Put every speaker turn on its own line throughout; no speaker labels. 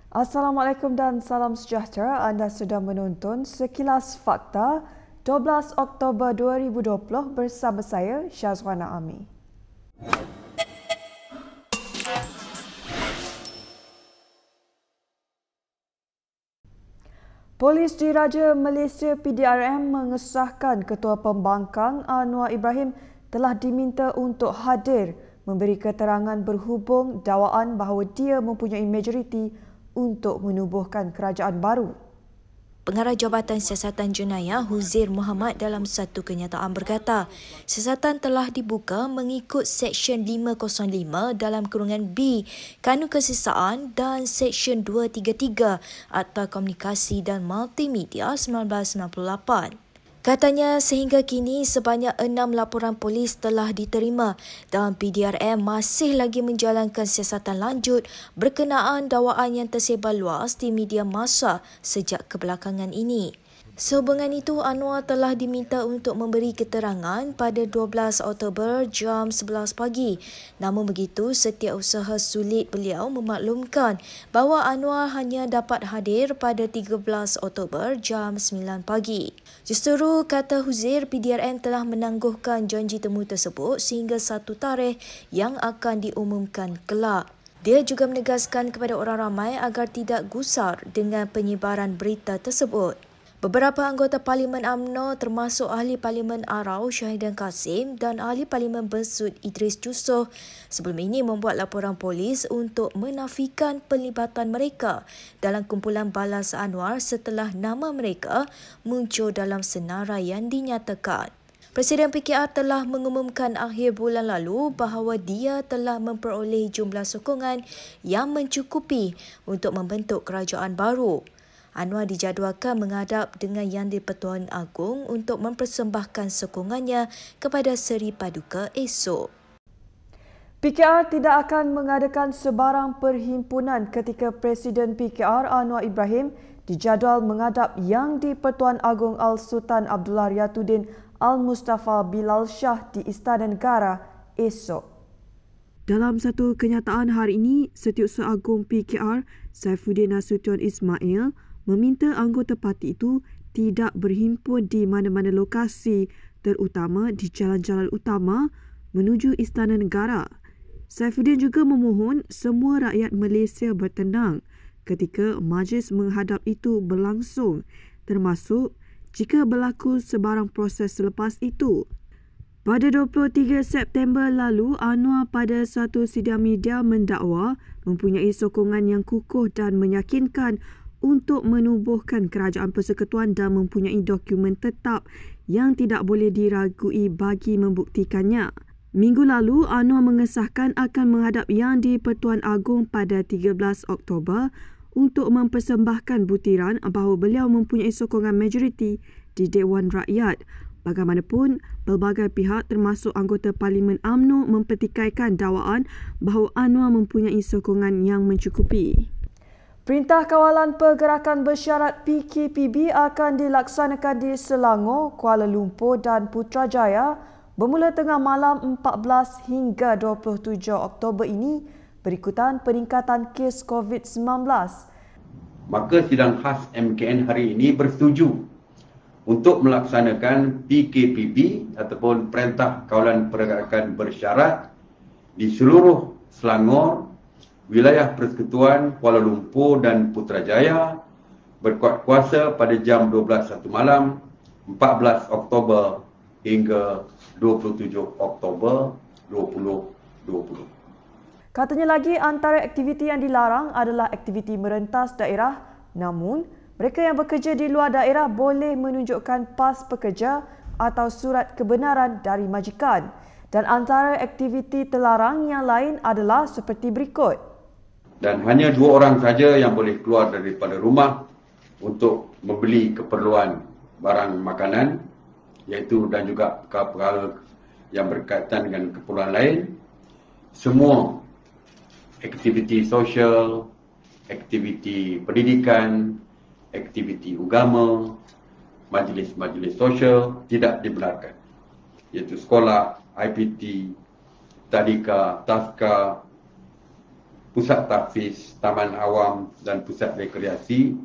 Assalamualaikum dan salam sejahtera. Anda sedang menonton Sekilas Fakta 12 Oktober 2020 bersama saya Syazwana Ami. Polis Diraja Malaysia PDRM mengesahkan Ketua Pembangkang Anwar Ibrahim telah diminta untuk hadir memberi keterangan berhubung dakwaan bahawa dia mempunyai majoriti untuk menubuhkan kerajaan baru.
Pengarah Jabatan Siasatan Jenayah Huzair Mohamad dalam satu kenyataan berkata, siasatan telah dibuka mengikut Seksyen 505 dalam kurungan B Kanun Kesisaan dan Seksyen 233 Akta Komunikasi dan Multimedia 1998. Katanya sehingga kini sebanyak 6 laporan polis telah diterima dan PDRM masih lagi menjalankan siasatan lanjut berkenaan dakwaan yang tersebar luas di media massa sejak kebelakangan ini. Sehubungan itu, Anwar telah diminta untuk memberi keterangan pada 12 Oktober jam 11 pagi. Namun begitu, setiausaha sulit beliau memaklumkan bahawa Anwar hanya dapat hadir pada 13 Oktober jam 9 pagi. Justru, kata Huzair, PDRM telah menangguhkan janji temu tersebut sehingga satu tarikh yang akan diumumkan kelak. Dia juga menegaskan kepada orang ramai agar tidak gusar dengan penyebaran berita tersebut. Beberapa anggota Parlimen UMNO termasuk Ahli Parlimen Arau Syahidan Kasim dan Ahli Parlimen Bersud Idris Jusoh sebelum ini membuat laporan polis untuk menafikan pelibatan mereka dalam kumpulan balas Anwar setelah nama mereka muncul dalam senarai yang dinyatakan. Presiden PKR telah mengumumkan akhir bulan lalu bahawa dia telah memperoleh jumlah sokongan yang mencukupi untuk membentuk kerajaan baru. Anwar dijadualkan menghadap dengan Yang di-Pertuan Agong untuk mempersembahkan sokongannya kepada Seri Paduka esok.
PKR tidak akan mengadakan sebarang perhimpunan ketika Presiden PKR Anwar Ibrahim dijadual menghadap Yang di-Pertuan Agong Al-Sultan Abdullah Riyatuddin Al-Mustafa Bilal Shah di Istana Negara esok.
Dalam satu kenyataan hari ini, Setiausaha Agong PKR Saifuddin Nasution Ismail meminta anggota parti itu tidak berhimpun di mana-mana lokasi, terutama di jalan-jalan utama menuju Istana Negara. Saifuddin juga memohon semua rakyat Malaysia bertenang ketika majlis menghadap itu berlangsung, termasuk jika berlaku sebarang proses selepas itu. Pada 23 September lalu, Anwar pada satu sidang media mendakwa mempunyai sokongan yang kukuh dan meyakinkan untuk menubuhkan kerajaan persekutuan dan mempunyai dokumen tetap yang tidak boleh diragui bagi membuktikannya. Minggu lalu, Anwar mengesahkan akan menghadap Yang di-Pertuan Agong pada 13 Oktober untuk mempersembahkan butiran bahawa beliau mempunyai sokongan majoriti di Dewan Rakyat. Bagaimanapun, pelbagai pihak termasuk anggota Parlimen UMNO mempertikaikan dakwaan bahawa Anwar mempunyai sokongan yang mencukupi.
Perintah Kawalan Pergerakan Bersyarat PKPB akan dilaksanakan di Selangor, Kuala Lumpur dan Putrajaya bermula tengah malam 14 hingga 27 Oktober ini berikutan peningkatan kes COVID-19.
Maka sidang khas MKN hari ini bersetuju untuk melaksanakan PKPB ataupun Perintah Kawalan Pergerakan Bersyarat di seluruh Selangor, Wilayah Persekutuan, Kuala Lumpur dan Putrajaya berkuat kuasa pada jam 12 malam 14 Oktober hingga 27 Oktober 2020.
Katanya lagi, antara aktiviti yang dilarang adalah aktiviti merentas daerah, namun mereka yang bekerja di luar daerah boleh menunjukkan pas pekerja atau surat kebenaran dari majikan. Dan antara aktiviti terlarang yang lain adalah seperti berikut.
Dan hanya 2 orang saja yang boleh keluar daripada rumah untuk membeli keperluan barang makanan, iaitu dan juga perkara yang berkaitan dengan keperluan lain. Semua aktiviti sosial, aktiviti pendidikan, aktiviti agama, majlis-majlis sosial tidak dibenarkan, iaitu sekolah, IPT, tadika, taska, pusat tahfiz, taman awam dan pusat rekreasi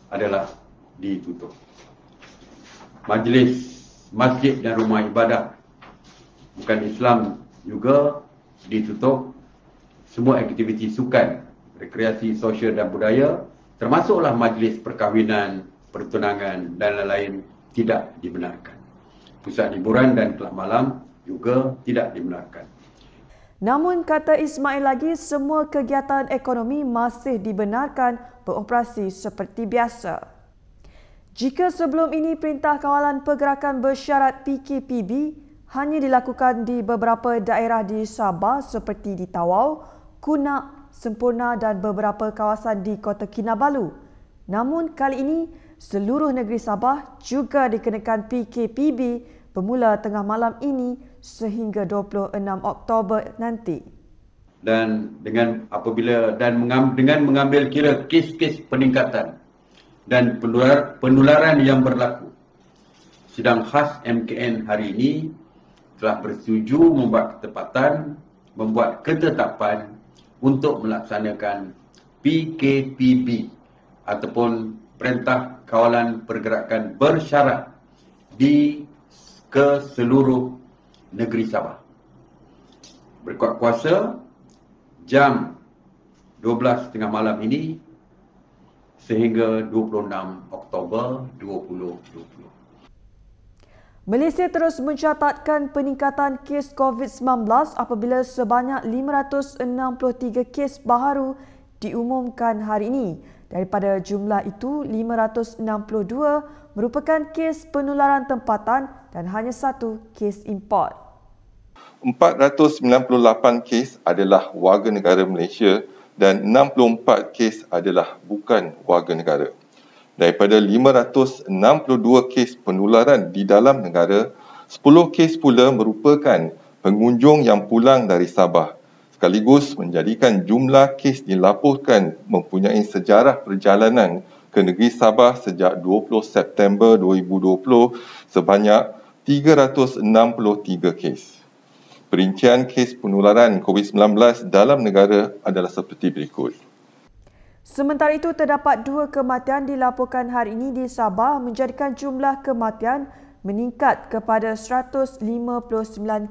adalah ditutup. Majlis, masjid dan rumah ibadah bukan Islam juga ditutup. Semua aktiviti sukan, rekreasi sosial dan budaya, termasuklah majlis perkahwinan, pertunangan dan lain-lain tidak dibenarkan. Pusat hiburan dan kelab malam juga tidak dibenarkan.
Namun, kata Ismail lagi, semua kegiatan ekonomi masih dibenarkan beroperasi seperti biasa. Jika sebelum ini Perintah Kawalan Pergerakan Bersyarat PKPB hanya dilakukan di beberapa daerah di Sabah seperti di Tawau, Kunak, Semporna dan beberapa kawasan di Kota Kinabalu. Namun kali ini, seluruh negeri Sabah juga dikenakan PKPB bermula tengah malam ini sehingga 26 Oktober nanti.
Dan dengan mengambil kira kes-kes peningkatan dan penularan yang berlaku, Sidang Khas MKN hari ini telah bersetuju membuat ketetapan untuk melaksanakan PKPB ataupun Perintah Kawalan Pergerakan Bersyarat ke seluruh negeri Sabah. Berkuat kuasa jam 12.30 malam ini sehingga 26 Oktober 2020.
Malaysia terus mencatatkan peningkatan kes COVID-19 apabila sebanyak 563 kes baharu diumumkan hari ini. Daripada jumlah itu, 562 merupakan kes penularan tempatan dan hanya 1 kes import.
498 kes adalah warga negara Malaysia dan 64 kes adalah bukan warga negara. Daripada 562 kes penularan di dalam negara, 10 kes pula merupakan pengunjung yang pulang dari Sabah, sekaligus menjadikan jumlah kes dilaporkan mempunyai sejarah perjalanan ke negeri Sabah sejak 20 September 2020 sebanyak 363 kes. Perincian kes penularan COVID-19 dalam negara adalah seperti berikut.
Sementara itu, terdapat 2 kematian dilaporkan hari ini di Sabah menjadikan jumlah kematian meningkat kepada 159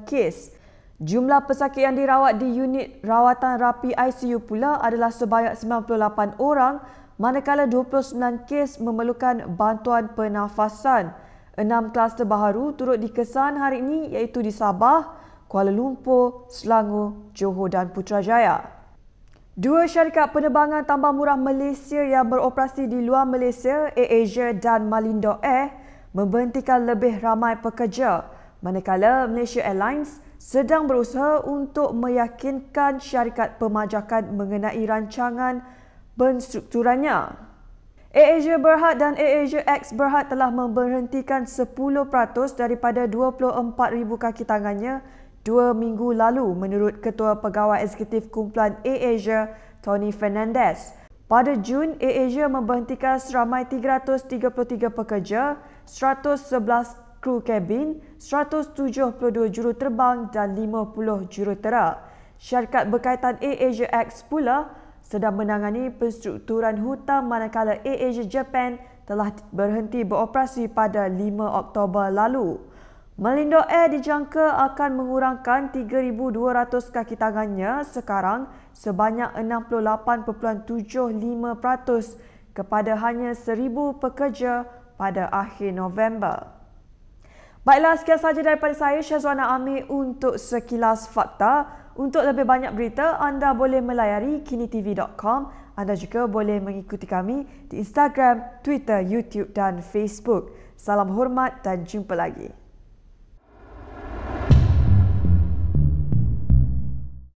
kes. Jumlah pesakit yang dirawat di unit rawatan rapi ICU pula adalah sebanyak 98 orang, manakala 29 kes memerlukan bantuan pernafasan. 6 kluster baharu turut dikesan hari ini iaitu di Sabah, Kuala Lumpur, Selangor, Johor dan Putrajaya. 2 syarikat penerbangan tambang murah Malaysia yang beroperasi di luar Malaysia, AirAsia dan Malindo Air, memberhentikan lebih ramai pekerja, manakala Malaysia Airlines sedang berusaha untuk meyakinkan syarikat pemajakan mengenai rancangan penstrukturannya. AirAsia Berhad dan AirAsia X Berhad telah memberhentikan 10% daripada 24,000 kaki tangannya 2 minggu lalu menurut Ketua Pegawai Eksekutif Kumpulan AirAsia, Tony Fernandez. Pada Jun, AirAsia memberhentikan seramai 333 pekerja, 111 kru kabin, 172 juruterbang dan 50 jurutera. Syarikat berkaitan AirAsia X pula sedang menangani penstrukturan hutang manakala AirAsia Japan telah berhenti beroperasi pada 5 Oktober lalu. Malindo Air dijangka akan mengurangkan 3,200 kaki tangannya sekarang sebanyak 68.75% kepada hanya 1,000 pekerja pada akhir November. Baiklah, sekian sahaja daripada saya, Syazwana Amir untuk Sekilas Fakta. Untuk lebih banyak berita, anda boleh melayari kinitv.com. Anda juga boleh mengikuti kami di Instagram, Twitter, YouTube dan Facebook. Salam hormat dan jumpa lagi.